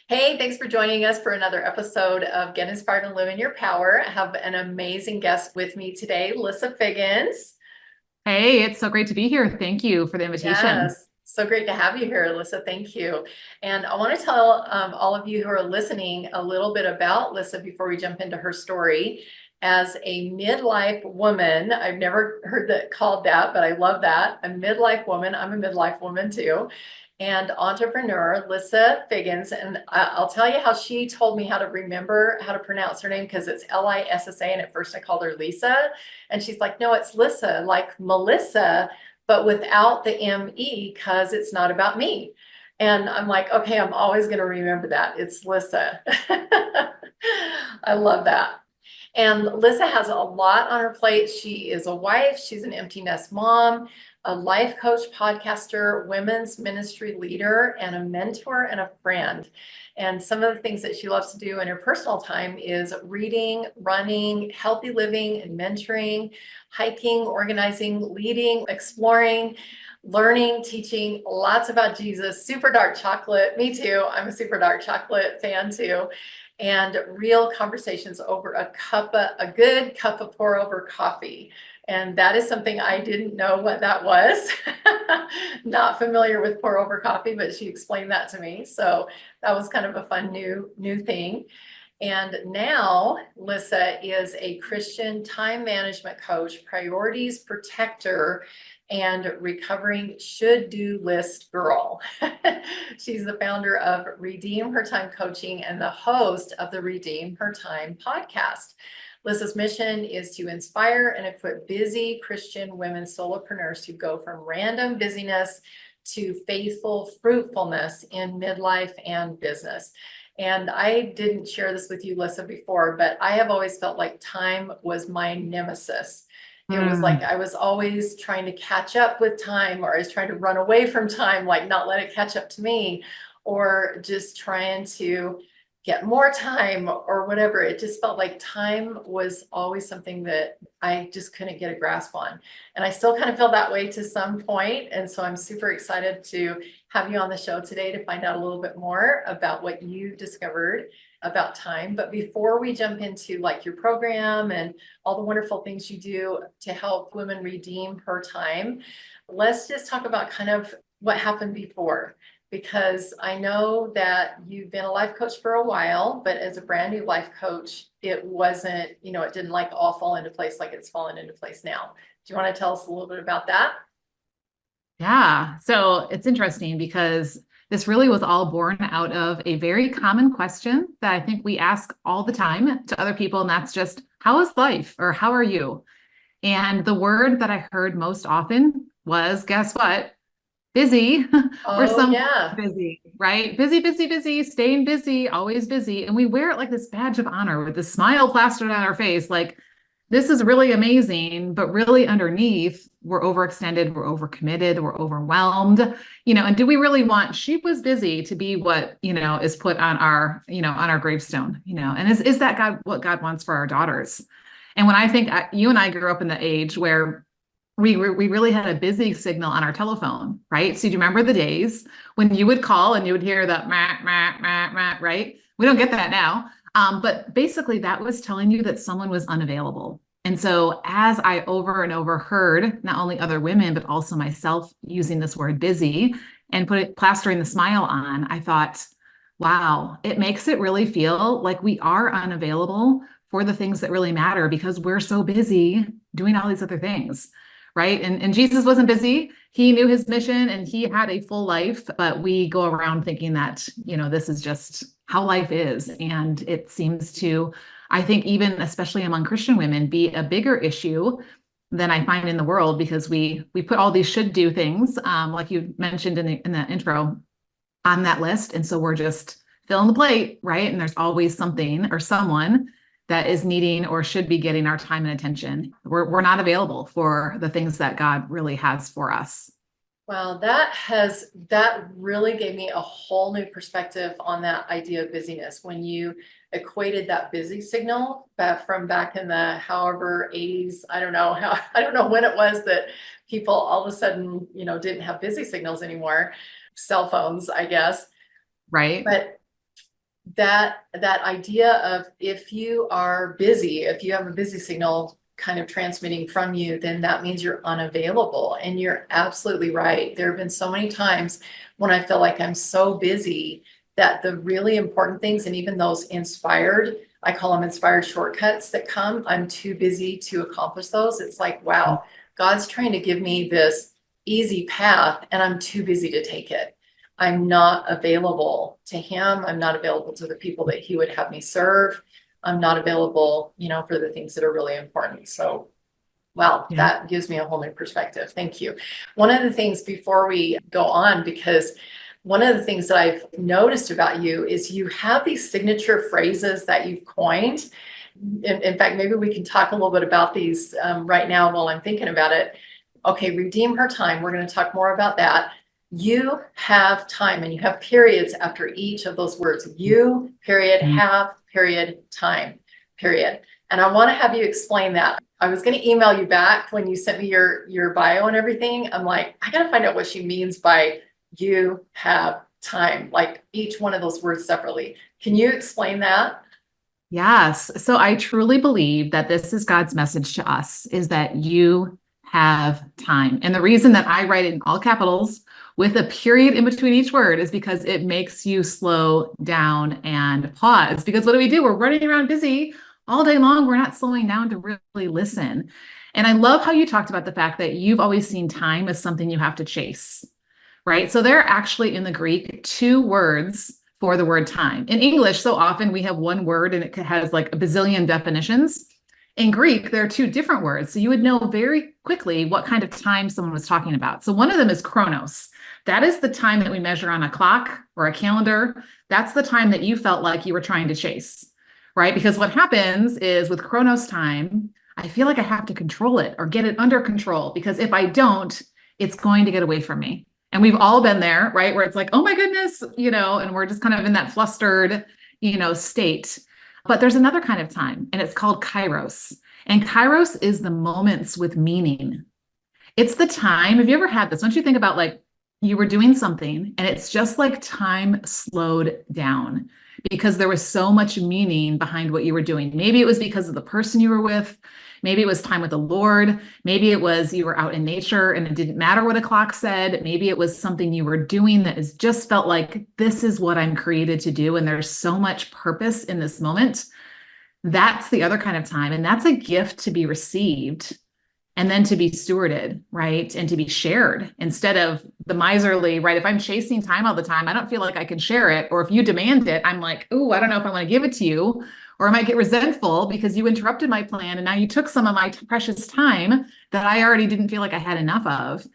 Hey, thanks for joining us for another episode of Get Inspired and Live in Your Power. I have an amazing guest with me today, Lissa Figgins. Hey, it's so great to be here. Thank you for the invitation. Yes, so great to have you here, Lissa. Thank you. And I want to tell all of you who are listening a little bit about Lissa before we jump into her story. As a midlife woman, I've never heard that called that, but I love that. A midlife woman. I'm a midlife woman too. And entrepreneur, Lissa Figgins. And I'll tell you how she told me how to remember how to pronounce her name because it's Lissa. And at first I called her Lisa. And she's like, no, it's Lissa, like Melissa, but without the ME because it's not about me. And I'm like, okay, I'm always going to remember that. It's Lissa. I love that. And Lissa has a lot on her plate. She is a wife, she's an empty nest mom, a life coach, podcaster, women's ministry leader, and a mentor and a friend. And some of the things that she loves to do in her personal time is reading, running, healthy living, and mentoring, hiking, organizing, leading, exploring, learning, teaching lots about Jesus, super dark chocolate. Me too. I'm a super dark chocolate fan too. And real conversations over a good cup of pour over coffee. And that is something I didn't know what that was. Not familiar with pour over coffee, but she explained that to me. So that was kind of a fun new thing. And now Lissa is a Christian time management coach, priorities protector, and recovering should-do list girl. She's the founder of Redeem Her Time Coaching and the host of the Redeem Her Time podcast. Lissa's mission is to inspire and equip busy Christian women solopreneurs to go from random busyness to faithful fruitfulness in midlife and business. And I didn't share this with you, Lissa, before, but I have always felt like time was my nemesis. It was like Mm. I was always trying to catch up with time, or I was trying to run away from time, like not let it catch up to me, or just trying to get more time or whatever. It just felt like time was always something that I just couldn't get a grasp on. And I still kind of feel that way to some point. And so I'm super excited to have you on the show today to find out a little bit more about what you discovered about time. But before we jump into like your program and all the wonderful things you do to help women redeem her time, let's just talk about kind of what happened before. Because I know that you've been a life coach for a while, but as a brand new life coach, it wasn't, it didn't like all fall into place like it's fallen into place now. Do you want to tell us a little bit about that? Yeah. So it's interesting because this really was all born out of a very common question that I think we ask all the time to other people. And that's just, how is life? Or how are you? And the word that I heard most often was, guess what? Busy or Oh, some yeah. busy, right? Busy, busy, busy, staying busy, always busy. And we wear it like this badge of honor with this smile plastered on our face, like this is really amazing, but really underneath, we're overextended, we're overcommitted, we're overwhelmed, and do we really want she was busy to be what, is put on our, on our gravestone, and is that God, what God wants for our daughters? And when I think you and I grew up in the age where we really had a busy signal on our telephone, right? So do you remember the days when you would call and you would hear that meh, meh, meh, meh, right? We don't get that now. But basically, that was telling you that someone was unavailable. And so, as I over and over heard not only other women, but also myself using this word busy and plastering the smile on, I thought, wow, it makes it really feel like we are unavailable for the things that really matter because we're so busy doing all these other things. Right. And Jesus wasn't busy. He knew his mission and he had a full life, but we go around thinking that, this is just how life is. And it seems to, I think, even especially among Christian women, be a bigger issue than I find in the world because we put all these should do things, like you mentioned in the intro, on that list. And so we're just filling the plate, right? And there's always something or someone that is needing or should be getting our time and attention. We're not available for the things that God really has for us. Wow, that really gave me a whole new perspective on that idea of busyness when you equated that busy signal back from back in the however 80s. I don't know when it was that people all of a sudden, didn't have busy signals anymore. Cell phones, I guess. Right. But that idea of if you are busy, if you have a busy signal kind of transmitting from you, then that means you're unavailable. And you're absolutely right. There have been so many times when I feel like I'm so busy that the really important things, and even those inspired, I call them inspired shortcuts that come, I'm too busy to accomplish those. It's like, wow, God's trying to give me this easy path and I'm too busy to take it. I'm not available to him. I'm not available to the people that he would have me serve. I'm not available, for the things that are really important. So, wow, Yeah. that gives me a whole new perspective. Thank you. One of the things before we go on, because one of the things that I've noticed about you is you have these signature phrases that you've coined. In fact, maybe we can talk a little bit about these right now while I'm thinking about it. Okay, redeem her time. We're going to talk more about that. You have time, and you have periods after each of those words. You, period, have, period, time, period. And I want to have you explain that. I was going to email you back when you sent me your bio and everything. I'm like, I got to find out what she means by you have time, like each one of those words separately. Can you explain that? Yes. So I truly believe that this is God's message to us, is that you have time. And the reason that I write it in all capitals with a period in between each word is because it makes you slow down and pause. Because what do? We're running around busy all day long. We're not slowing down to really listen. And I love how you talked about the fact that you've always seen time as something you have to chase, right? So there are actually in the Greek 2 words for the word time. In English, so often we have one word and it has like a bazillion definitions. In Greek, there are 2 different words. So you would know very quickly what kind of time someone was talking about. So one of them is chronos. That is the time that we measure on a clock or a calendar. That's the time that you felt like you were trying to chase, right? Because what happens is with chronos time, I feel like I have to control it or get it under control, because if I don't, it's going to get away from me. And we've all been there, right? Where it's like, oh my goodness, and we're just kind of in that flustered, state. But there's another kind of time, and it's called kairos. And kairos is the moments with meaning. It's the time. Have you ever had this? Don't you think about like you were doing something and it's just like time slowed down because there was so much meaning behind what you were doing. Maybe it was because of the person you were with. Maybe it was time with the Lord. Maybe it was you were out in nature and it didn't matter what a clock said. Maybe it was something you were doing that is just felt like this is what I'm created to do. And there's so much purpose in this moment. That's the other kind of time. And that's a gift to be received and then to be stewarded, right? And to be shared instead of the miserly, right? If I'm chasing time all the time, I don't feel like I can share it. Or if you demand it, I'm like, oh, I don't know if I want to give it to you. Or I might get resentful because you interrupted my plan and now you took some of my precious time that I already didn't feel like I had enough of.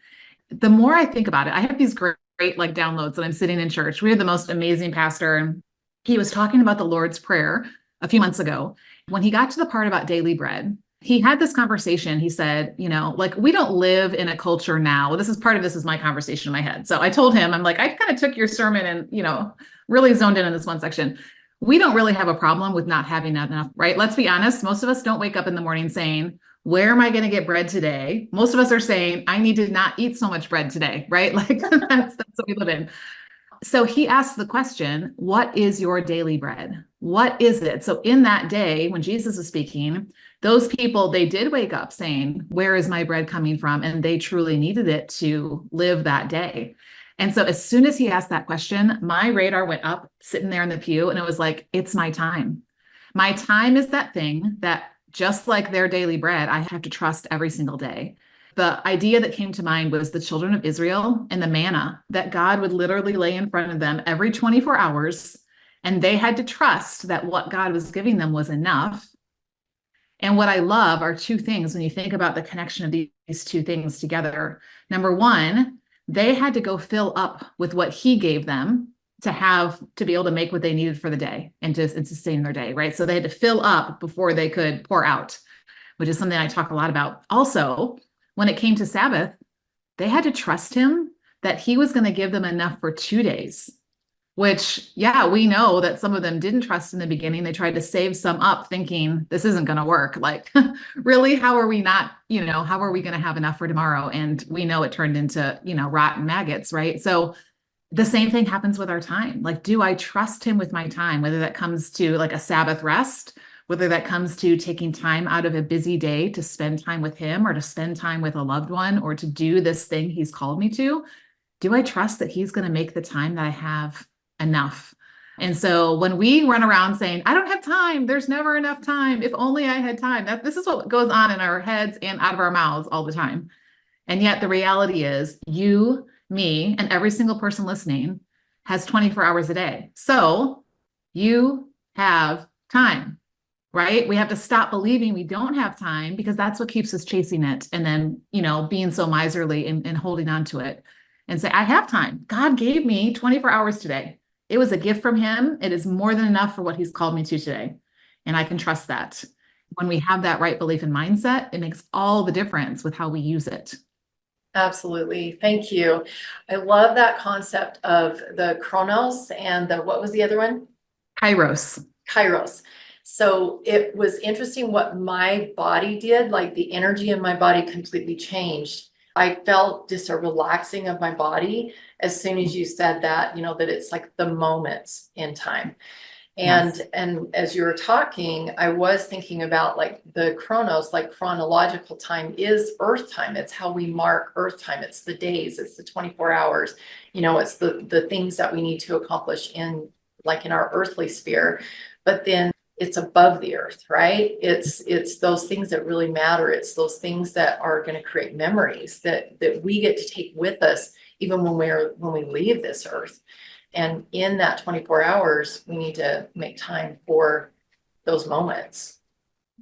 The more I think about it, I have these great like downloads that I'm sitting in church. We had the most amazing pastor, and he was talking about the Lord's Prayer a few months ago. When he got to the part about daily bread, he had this conversation. He said, like we don't live in a culture now. This is my conversation in my head. So I told him, I'm like, I kind of took your sermon and, really zoned in on this one section. We don't really have a problem with not having enough, right? Let's be honest. Most of us don't wake up in the morning saying, where am I going to get bread today? Most of us are saying, I need to not eat so much bread today, right? Like that's what we live in. So he asked the question, what is your daily bread? What is it? So in that day, when Jesus is speaking, those people, they did wake up saying, where is my bread coming from? And they truly needed it to live that day. And so as soon as he asked that question, my radar went up sitting there in the pew and it was like, it's my time. My time is that thing that just like their daily bread, I have to trust every single day. The idea that came to mind was the children of Israel and the manna that God would literally lay in front of them every 24 hours. And they had to trust that what God was giving them was enough. And what I love are 2 things when you think about the connection of these 2 things together. Number one, they had to go fill up with what he gave them to be able to make what they needed for the day and sustain their day, right? So they had to fill up before they could pour out, which is something I talk a lot about. Also, when it came to Sabbath, they had to trust him that he was going to give them enough for 2 days, which, yeah, we know that some of them didn't trust in the beginning. They tried to save some up thinking this isn't going to work. Like, really, how are we going to have enough for tomorrow? And we know it turned into, rot and maggots, right? So the same thing happens with our time. Like, do I trust him with my time? Whether that comes to like a Sabbath rest, whether that comes to taking time out of a busy day to spend time with him or to spend time with a loved one or to do this thing he's called me to. Do I trust that he's going to make the time that I have enough? And so when we run around saying, I don't have time, there's never enough time. If only I had time. This is what goes on in our heads and out of our mouths all the time. And yet the reality is you, me, and every single person listening has 24 hours a day. So you have time, right? We have to stop believing we don't have time, because that's what keeps us chasing it. And then, being so miserly and holding on to it, and say, I have time. God gave me 24 hours today. It was a gift from him. It is more than enough for what he's called me to today. And I can trust that. When we have that right belief and mindset, it makes all the difference with how we use it. Absolutely. Thank you. I love that concept of the chronos and what was the other one? Kairos. Kairos. So it was interesting what my body did. Like the energy in my body completely changed. I felt just a relaxing of my body as soon as you said that, that it's like the moments in time. And Yes. and as you were talking, I was thinking about like the chronos, like chronological time is Earth time. It's how we mark Earth time. It's the days, it's the 24 hours, it's the things that we need to accomplish in our earthly sphere. But then it's above the earth, right? It's those things that really matter. It's those things that are going to create memories that we get to take with us even when we leave this earth. And in that 24 hours, we need to make time for those moments.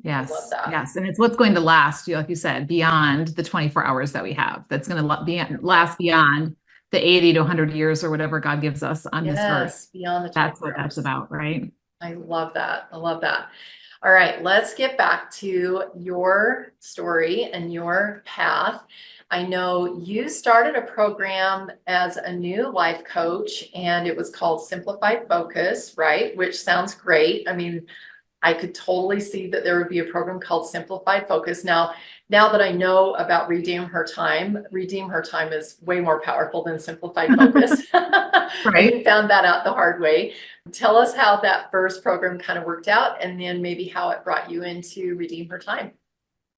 Yes. I love that. Yes. And it's what's going to last, like you said, beyond the 24 hours that we have. That's going to last beyond the 80 to 100 years or whatever God gives us on this earth. Yes, beyond the 24 That's what hours. that's about, right? I love that. I love that. All right, let's get back to your story and your path. I know you started a program as a new life coach, and it was called Simplified Focus, right? Which sounds great. I mean, I could totally see that there would be a program called Simplified Focus. Now that I know about Redeem Her Time is way more powerful than Simplified Focus. Right. I found that out the hard way. Tell us how that first program kind of worked out, and then maybe how it brought you into Redeem Her Time.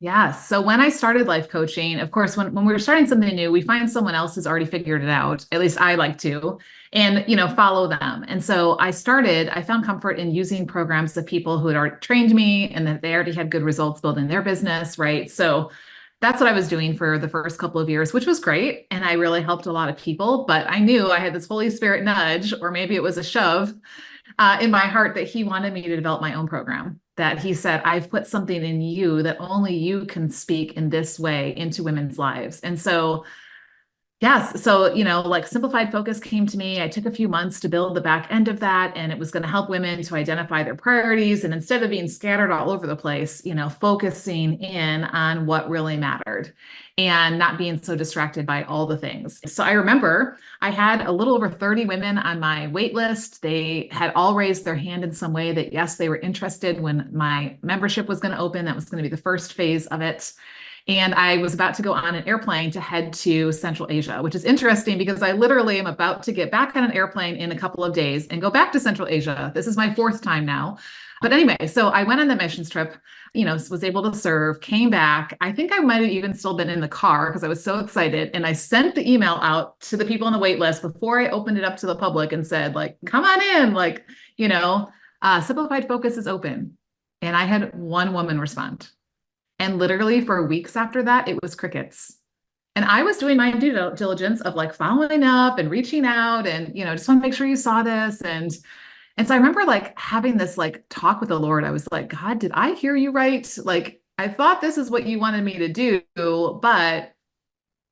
Yes. So when I started life coaching, of course, when we were starting something new, we find someone else who's already figured it out. At least I like to, and, follow them. And so I found comfort in using programs of people who had already trained me and that they already had good results building their business. Right. So that's what I was doing for the first couple of years, which was great. And I really helped a lot of people, but I knew I had this Holy Spirit nudge, or maybe it was a shove in my heart, that he wanted me to develop my own program. That he said, I've put something in you that only you can speak in this way into women's lives. And so, yes. So, like Simplified Focus came to me. I took a few months to build the back end of that, and it was going to help women to identify their priorities. And instead of being scattered all over the place, focusing in on what really mattered and not being so distracted by all the things. So I remember I had a little over 30 women on my wait list. They had all raised their hand in some way that, yes, they were interested when my membership was going to open. That was going to be the first phase of it. And I was about to go on an airplane to head to Central Asia, which is interesting because I literally am about to get back on an airplane in a couple of days and go back to Central Asia. This is my fourth time now. But anyway, so I went on the missions trip, was able to serve, came back. I think I might have even still been in the car because I was so excited. And I sent the email out to the people on the wait list before I opened it up to the public and said, like, come on in, like, Simplified Focus is open. And I had one woman respond. And literally for weeks after that, it was crickets. And I was doing my due diligence of like following up and reaching out and, just want to make sure you saw this. And so I remember like having this like talk with the Lord. I was like, God, did I hear you right? Like, I thought this is what you wanted me to do, but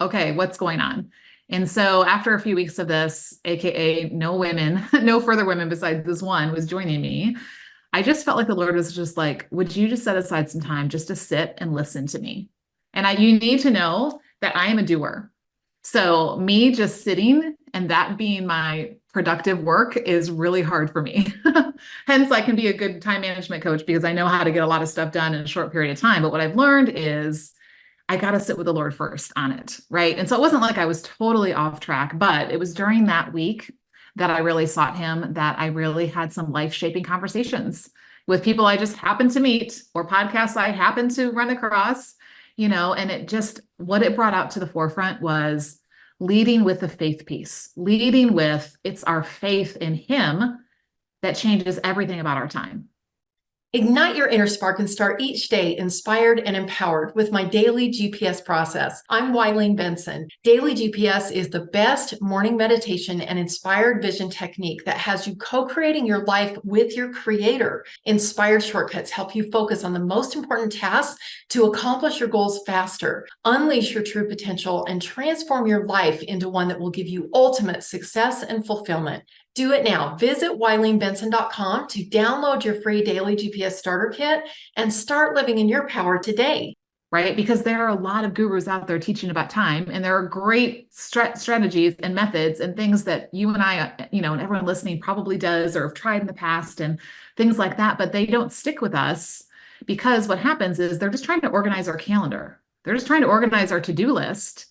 okay, what's going on? And so after a few weeks of this, AKA no further women besides this one was joining me. I just felt like the Lord was just like, would you just set aside some time just to sit and listen to me? And you need to know that I am a doer. So me just sitting and that being my productive work is really hard for me. Hence, I can be a good time management coach because I know how to get a lot of stuff done in a short period of time. But what I've learned is I got to sit with the Lord first on it. Right. And so it wasn't like I was totally off track, but it was during that week that I really sought him, that I really had some life-shaping conversations with people I just happened to meet or podcasts I happened to run across, and it just, what it brought out to the forefront was leading with the faith piece, leading with it's our faith in him that changes everything about our time. Ignite your inner spark and start each day inspired and empowered with my daily GPS process. I'm Wileen Benson. Daily GPS is the best morning meditation and inspired vision technique that has you co-creating your life with your creator. Inspired shortcuts help you focus on the most important tasks to accomplish your goals faster, unleash your true potential, and transform your life into one that will give you ultimate success and fulfillment. Do it now. Visit WileenBenson.com to download your free daily GPS starter kit and start living in your power today. Right? Because there are a lot of gurus out there teaching about time, and there are great strategies and methods and things that you and I, and everyone listening probably does or have tried in the past and things like that, but they don't stick with us because what happens is they're just trying to organize our calendar. They're just trying to organize our to-do list.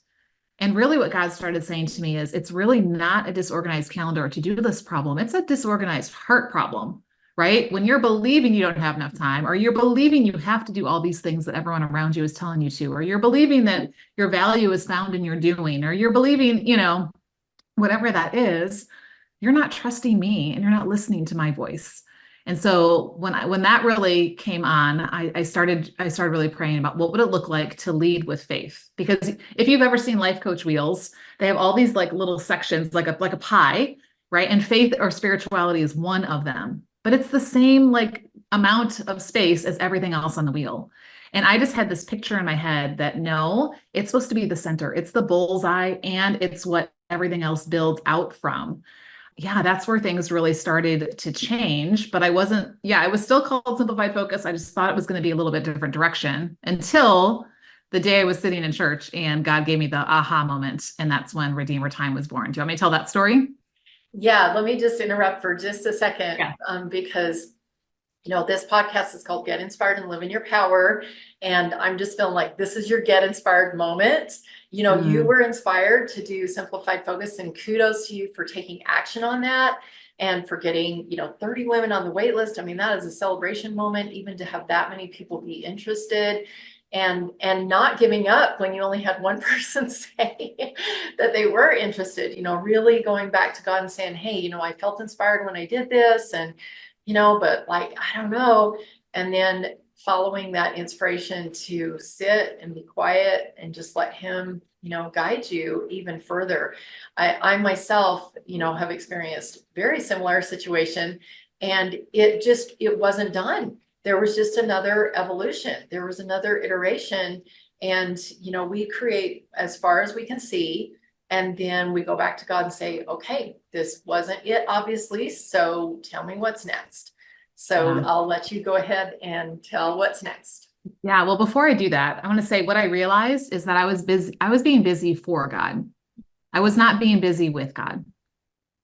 And really what God started saying to me is it's really not a disorganized calendar or to-do list problem. It's a disorganized heart problem, right? When you're believing you don't have enough time, or you're believing you have to do all these things that everyone around you is telling you to, or you're believing that your value is found in your doing, or you're believing, whatever that is, you're not trusting me and you're not listening to my voice. And so when that really came on, I started really praying about what would it look like to lead with faith? Because if you've ever seen life coach wheels, they have all these like little sections, like a pie, right? And faith or spirituality is one of them, but it's the same like amount of space as everything else on the wheel. And I just had this picture in my head that no, it's supposed to be the center. It's the bullseye, and it's what everything else builds out from. Yeah, that's where things really started to change. But I it was still called Simplified Focus. I just thought it was going to be a little bit different direction until the day I was sitting in church and God gave me the aha moment. And that's when Redeemer Time was born. Do you want me to tell that story? Yeah, let me just interrupt for just a second, Yeah. because this podcast is called Get Inspired and Live in Your Power. And I'm just feeling like this is your get inspired moment. You were inspired to do Simplified Focus, and kudos to you for taking action on that and for getting, 30 women on the wait list. I mean, that is a celebration moment, even to have that many people be interested and not giving up when you only had one person say that they were interested, really going back to God and saying, hey, I felt inspired when I did this, and but like, I don't know. And then following that inspiration to sit and be quiet and just let him, guide you even further. I myself, have experienced very similar situation, and it wasn't done. There was just another evolution. There was another iteration. And, we create as far as we can see. And then we go back to God and say, okay, this wasn't it, obviously. So tell me what's next. So I'll let you go ahead and tell what's next. Yeah. Well, before I do that, I want to say what I realized is that I was being busy for God. I was not being busy with God.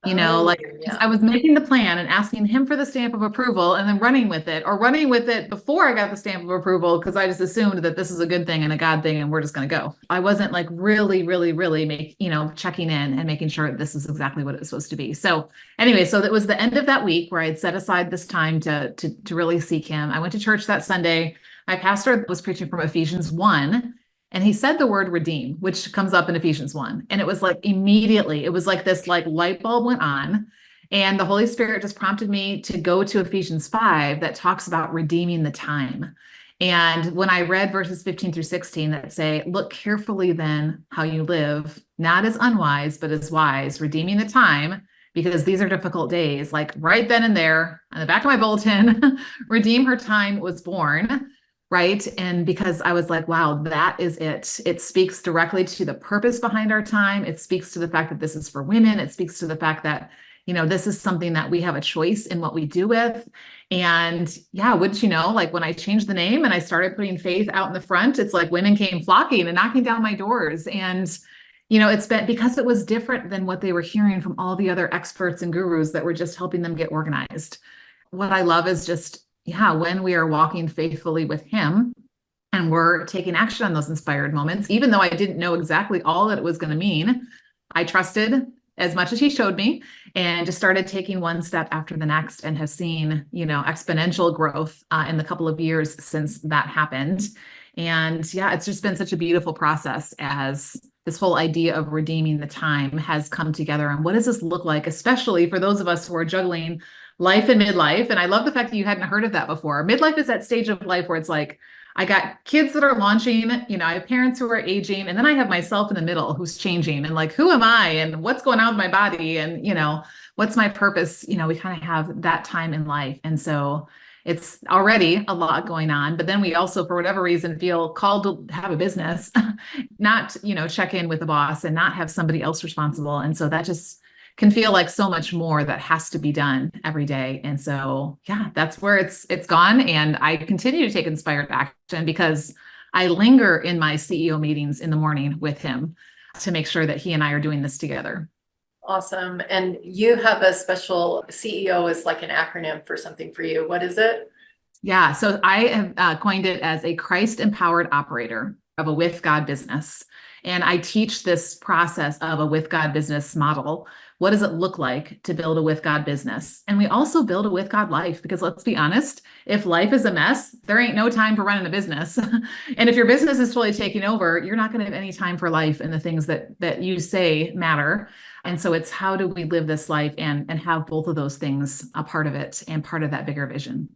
I was making the plan and asking him for the stamp of approval and then running with it before I got the stamp of approval, because I just assumed that this is a good thing and a God thing and we're just going to go. I wasn't like really, really, really checking in and making sure this is exactly what it was supposed to be. So anyway, so that was the end of that week where I had set aside this time to really seek him. I went to church that Sunday. My pastor was preaching from Ephesians 1. And he said the word redeem, which comes up in Ephesians 1. And it was like immediately, it was like this like light bulb went on. And the Holy Spirit just prompted me to go to Ephesians 5 that talks about redeeming the time. And when I read verses 15 through 16 that say, look carefully then how you live, not as unwise, but as wise, redeeming the time, because these are difficult days. Like right then and there on the back of my bulletin, redeem her time was born. Right. And because I was like, wow, that is it. It speaks directly to the purpose behind our time. It speaks to the fact that this is for women. It speaks to the fact that, this is something that we have a choice in what we do with. And yeah, wouldn't you know, like when I changed the name and I started putting faith out in the front, it's like women came flocking and knocking down my doors. And, it's been because it was different than what they were hearing from all the other experts and gurus that were just helping them get organized. What I love is just, yeah, when we are walking faithfully with him, And we're taking action on those inspired moments, even though I didn't know exactly all that it was going to mean. I trusted as much as he showed me and just started taking one step after the next and have seen, exponential growth in the couple of years since that happened. And yeah, it's just been such a beautiful process as this whole idea of redeeming the time has come together. And what does this look like, especially for those of us who are juggling life and midlife? And I love the fact that you hadn't heard of that before. Midlife is that stage of life where it's like, I got kids that are launching, I have parents who are aging, and then I have myself in the middle who's changing and like, who am I and what's going on with my body and, what's my purpose? We kind of have that time in life. And so it's already a lot going on, but then we also, for whatever reason, feel called to have a business, not, check in with the boss and not have somebody else responsible. And so that just can feel like so much more that has to be done every day. And so, yeah, that's where it's gone. And I continue to take inspired action because I linger in my CEO meetings in the morning with him to make sure that he and I are doing this together. Awesome. And you have a special CEO is like an acronym for something for you. What is it? Yeah. So I have coined it as a Christ empowered operator of a with God business. And I teach this process of a with God business model. What does it look like to build a with God business? And we also build a with God life, because let's be honest, if life is a mess, there ain't no time for running a business. And if your business is totally taking over, you're not going to have any time for life and the things that you say matter. And so it's how do we live this life and have both of those things a part of it and part of that bigger vision.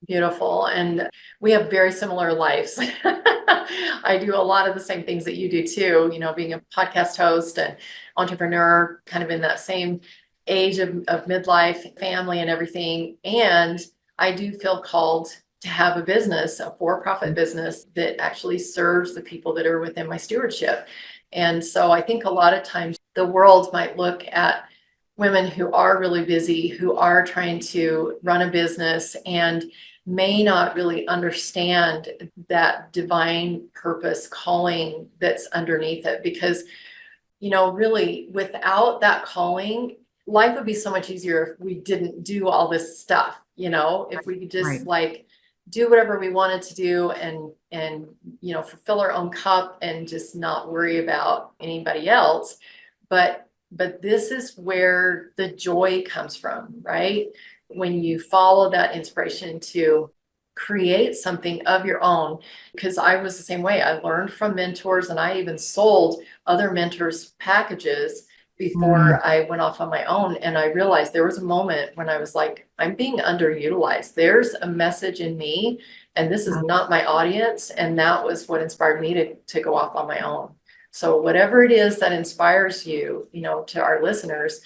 Beautiful. And we have very similar lives. I do a lot of the same things that you do too, being a podcast host and entrepreneur, kind of in that same age of midlife, family and everything. And I do feel called to have a business, a for-profit business that actually serves the people that are within my stewardship. And so I think a lot of times the world might look at women who are really busy, who are trying to run a business and may not really understand that divine purpose calling that's underneath it. Because, really without that calling, life would be so much easier if we didn't do all this stuff, if we could just like do whatever we wanted to do and fulfill our own cup and just not worry about anybody else. But this is where the joy comes from, right? When you follow that inspiration to create something of your own, because I was the same way. I learned from mentors and I even sold other mentors packages before I went off on my own. And I realized there was a moment when I was like, I'm being underutilized. There's a message in me and this is not my audience. And that was what inspired me to go off on my own. So whatever it is that inspires you, to our listeners,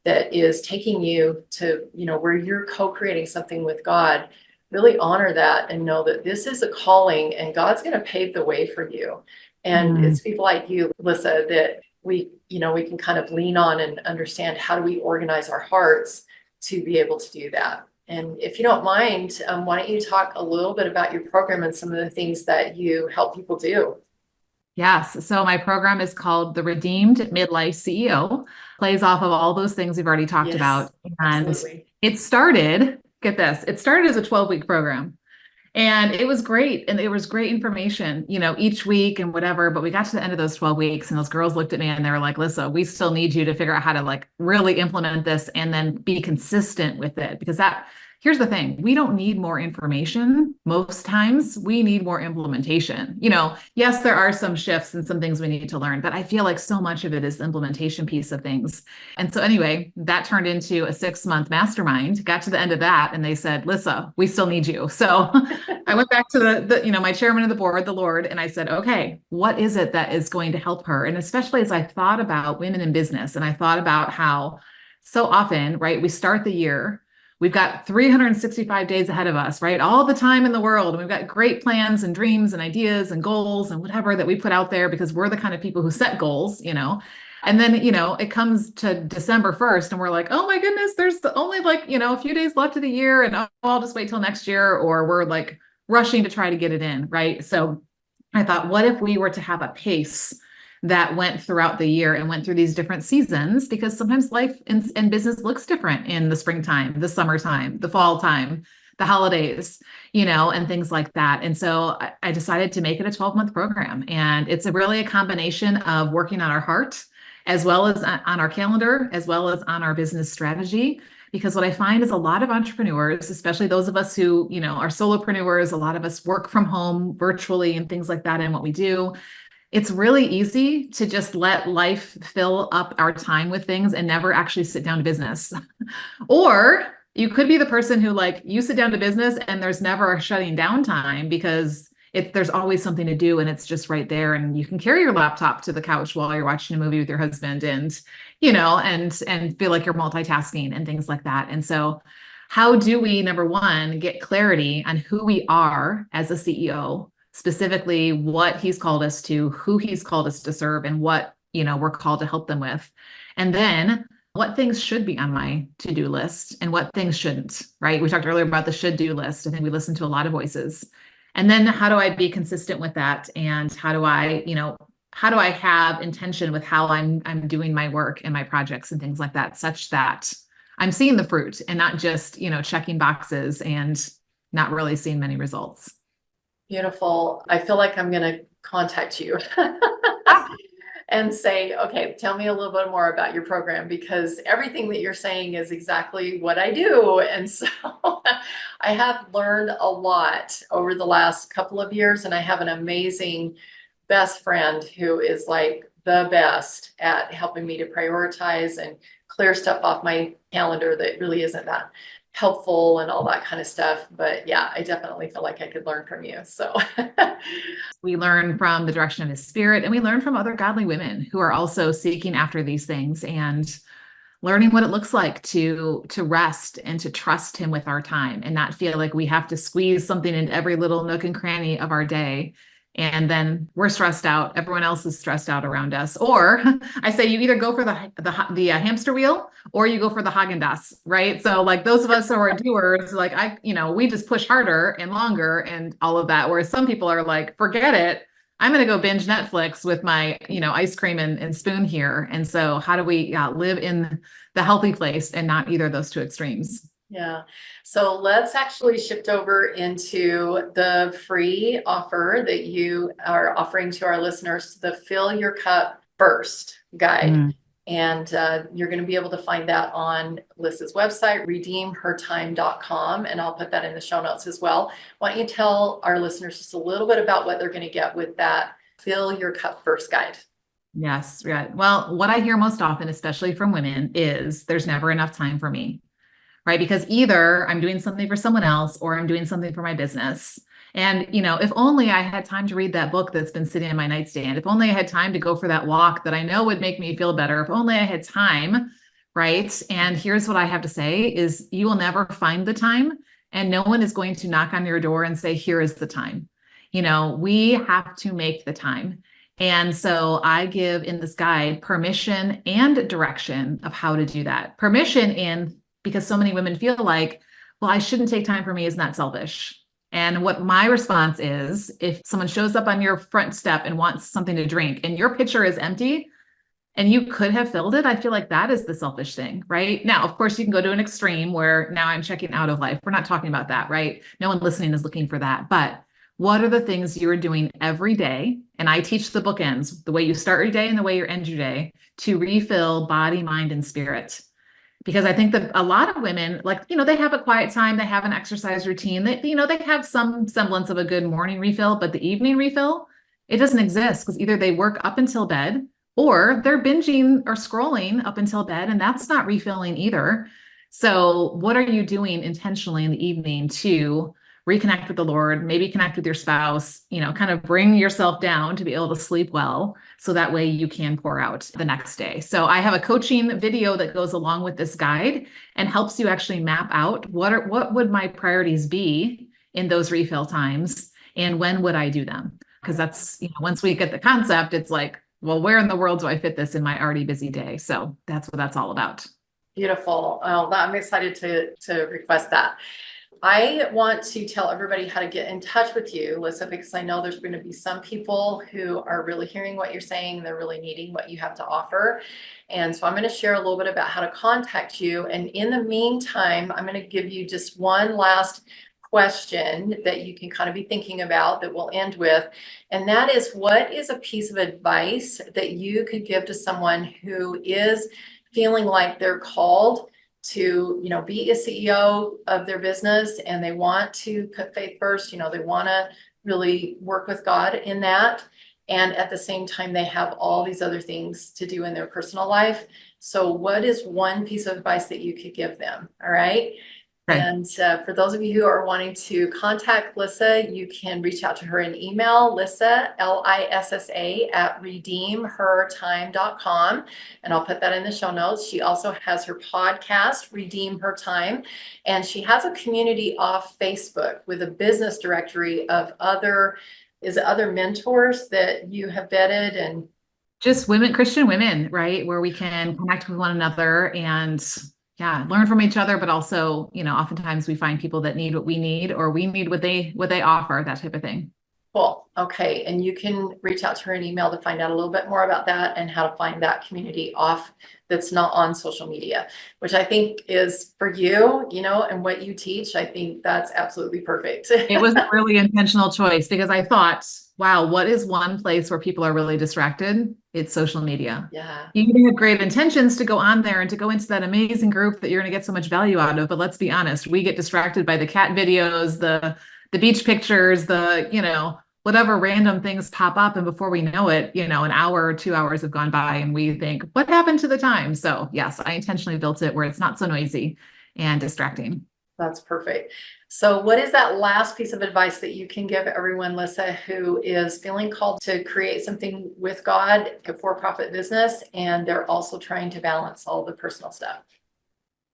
that is taking you to, where you're co-creating something with God, really honor that and know that this is a calling and God's going to pave the way for you. And it's people like you, Lissa, that we can kind of lean on and understand how do we organize our hearts to be able to do that. And if you don't mind, why don't you talk a little bit about your program and some of the things that you help people do? Yes. So my program is called the Redeemed Midlife CEO, plays off of all those things we've already talked about. And absolutely. It started, get this, it started as a 12-week program. And it was great. And it was great information, each week and whatever. But we got to the end of those 12 weeks and those girls looked at me and they were like, Lissa, we still need you to figure out how to like really implement this and then be consistent with it. Because here's the thing, we don't need more information. Most times we need more implementation. Yes, there are some shifts and some things we need to learn, but I feel like so much of it is the implementation piece of things. And so anyway, that turned into a 6-month mastermind, got to the end of that. And they said, Lissa, we still need you. So I went back to the my chairman of the board, the Lord, and I said, okay, what is it that is going to help her? And especially as I thought about women in business and I thought about how so often, right, we start the year, we've got 365 days ahead of us, right? All the time in the world. And we've got great plans and dreams and ideas and goals and whatever that we put out there because we're the kind of people who set goals, And then, it comes to December 1st and we're like, oh my goodness, there's only like, a few days left of the year and I'll just wait till next year, or we're like rushing to try to get it in, right? So I thought, what if we were to have a pace that went throughout the year and went through these different seasons, because sometimes life and business looks different in the springtime, the summertime, the fall time, the holidays, and things like that. And so I decided to make it a 12-month program. And it's really a combination of working on our heart, as well as on our calendar, as well as on our business strategy. Because what I find is a lot of entrepreneurs, especially those of us who, are solopreneurs, a lot of us work from home virtually and things like that in what we do. It's really easy to just let life fill up our time with things and never actually sit down to business. Or you could be the person who you sit down to business and there's never a shutting down time because there's always something to do and it's just right there. And you can carry your laptop to the couch while you're watching a movie with your husband and, and feel like you're multitasking and things like that. And so how do we, number one, get clarity on who we are as a CEO, specifically what he's called us to, who he's called us to serve, and what, we're called to help them with. And then what things should be on my to-do list and what things shouldn't, right? We talked earlier about the should-do list. I think we listened to a lot of voices. And then how do I be consistent with that? And how do I have intention with how I'm doing my work and my projects and things like that, such that I'm seeing the fruit and not just, checking boxes and not really seeing many results. Beautiful. I feel like I'm going to contact you and say, okay, tell me a little bit more about your program, because everything that you're saying is exactly what I do. And so I have learned a lot over the last couple of years, and I have an amazing best friend who is like the best at helping me to prioritize and clear stuff off my calendar that really isn't that helpful and all that kind of stuff. But yeah, I definitely feel like I could learn from you. So we learn from the direction of his spirit, and we learn from other godly women who are also seeking after these things and learning what it looks like to rest and to trust him with our time and not feel like we have to squeeze something into every little nook and cranny of our day. And then we're stressed out. Everyone else is stressed out around us. Or I say you either go for the hamster wheel or you go for the Haagen-Dazs, right? So those of us who are doers, we just push harder and longer and all of that. Whereas some people are like, forget it. I'm going to go binge Netflix with my, ice cream and spoon here. And so how do we live in the healthy place and not either of those two extremes? Yeah. So let's actually shift over into the free offer that you are offering to our listeners, the Fill Your Cup First guide. Mm. And you're going to be able to find that on Lissa's website, redeemhertime.com. And I'll put that in the show notes as well. Why don't you tell our listeners just a little bit about what they're going to get with that Fill Your Cup First guide? Yes. Right. Well, what I hear most often, especially from women, is there's never enough time for me. Right? Because either I'm doing something for someone else or I'm doing something for my business. And, if only I had time to read that book that's been sitting in my nightstand, if only I had time to go for that walk that I know would make me feel better, if only I had time, right? And here's what I have to say is you will never find the time and no one is going to knock on your door and say, here is the time. We have to make the time. And so I give in this guide permission and direction of how to do that. Permission because so many women feel like, well, I shouldn't take time for me. Isn't that selfish? And what my response is, if someone shows up on your front step and wants something to drink and your pitcher is empty and you could have filled it, I feel like that is the selfish thing, right? Now, of course, you can go to an extreme where now I'm checking out of life. We're not talking about that, right? No one listening is looking for that. But what are the things you're doing every day? And I teach the bookends, the way you start your day and the way you end your day, to refill body, mind, and spirit. Because I think that a lot of women, they have a quiet time, they have an exercise routine, they have some semblance of a good morning refill, but the evening refill, it doesn't exist because either they work up until bed or they're binging or scrolling up until bed, and that's not refilling either. So what are you doing intentionally in the evening to reconnect with the Lord, maybe connect with your spouse, kind of bring yourself down to be able to sleep well. So that way you can pour out the next day. So I have a coaching video that goes along with this guide and helps you actually map out what would my priorities be in those refill times and when would I do them? Because that's, once we get the concept, it's like, well, where in the world do I fit this in my already busy day? So that's what that's all about. Beautiful. Oh, I'm excited to request that. I want to tell everybody how to get in touch with you, Lissa, because I know there's going to be some people who are really hearing what you're saying. They're really needing what you have to offer. And so I'm going to share a little bit about how to contact you. And in the meantime, I'm going to give you just one last question that you can kind of be thinking about that we'll end with. And that is, what is a piece of advice that you could give to someone who is feeling like they're called to, be a CEO of their business and they want to put faith first, they want to really work with God in that. And at the same time, they have all these other things to do in their personal life. So what is one piece of advice that you could give them? All right. Okay. And for those of you who are wanting to contact Lissa, you can reach out to her in email, Lissa, Lissa, at redeemhertime.com. And I'll put that in the show notes. She also has her podcast, Redeem Her Time. And she has a community off Facebook with a business directory of other mentors that you have vetted and Just women, Christian women, right? Where we can connect with one another and learn from each other, but also, oftentimes we find people that need what we need, or we need what they offer, that type of thing. Cool. Okay. And you can reach out to her in email to find out a little bit more about that and how to find that community off that's not on social media, which I think is for you, and what you teach. I think that's absolutely perfect. It was a really intentional choice because I thought, wow, what is one place where people are really distracted? It's social media. Yeah. You can have great intentions to go on there and to go into that amazing group that you're going to get so much value out of. But let's be honest, we get distracted by the cat videos, the beach pictures, whatever random things pop up. And before we know it, an hour or 2 hours have gone by and we think, what happened to the time? So yes, I intentionally built it where it's not so noisy and distracting. That's perfect. So what is that last piece of advice that you can give everyone, Lissa, who is feeling called to create something with God, a for-profit business, and they're also trying to balance all the personal stuff?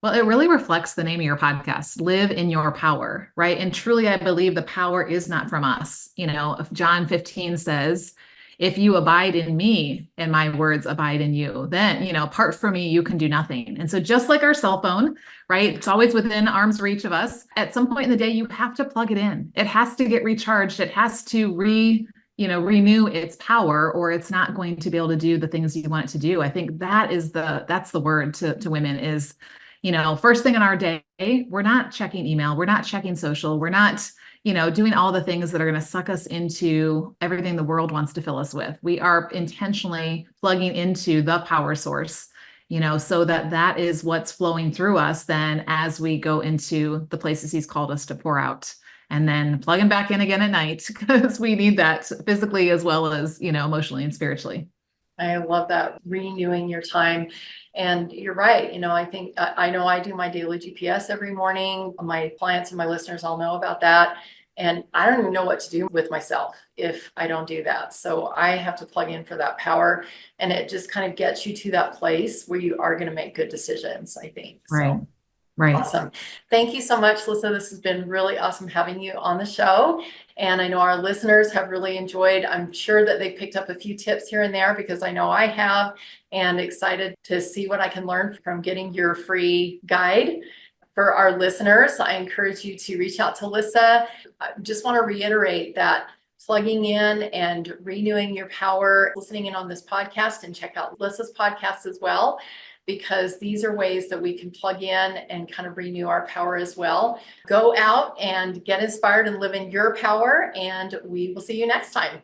Well, it really reflects the name of your podcast, Live in Your Power, right? And truly, I believe the power is not from us. If John 15 says, if you abide in me and my words abide in you, then, apart from me, you can do nothing. And so just like our cell phone, right? It's always within arm's reach of us. At some point in the day, you have to plug it in. It has to get recharged. It has to renew its power, or it's not going to be able to do the things you want it to do. I think that's the word to women is, first thing in our day, we're not checking email, we're not checking social, we're not, doing all the things that are going to suck us into everything the world wants to fill us with. We are intentionally plugging into the power source, so that is what's flowing through us then as we go into the places he's called us to pour out. And then plugging back in again at night because we need that physically as well as, emotionally and spiritually. I love that, renewing your time. And you're right. I think I know I do my daily GPS every morning. My clients and my listeners all know about that. And I don't even know what to do with myself if I don't do that. So I have to plug in for that power. And it just kind of gets you to that place where you are going to make good decisions, I think. Right. So. Right. Awesome. Thank you so much, Lissa. This has been really awesome having you on the show. And I know our listeners have really enjoyed. I'm sure that they picked up a few tips here and there because I know I have, and excited to see what I can learn from getting your free guide. For our listeners, I encourage you to reach out to Lissa. I just want to reiterate that plugging in and renewing your power, listening in on this podcast, and check out Lissa's podcast as well, because these are ways that we can plug in and kind of renew our power as well. Go out and get inspired and live in your power, and we will see you next time.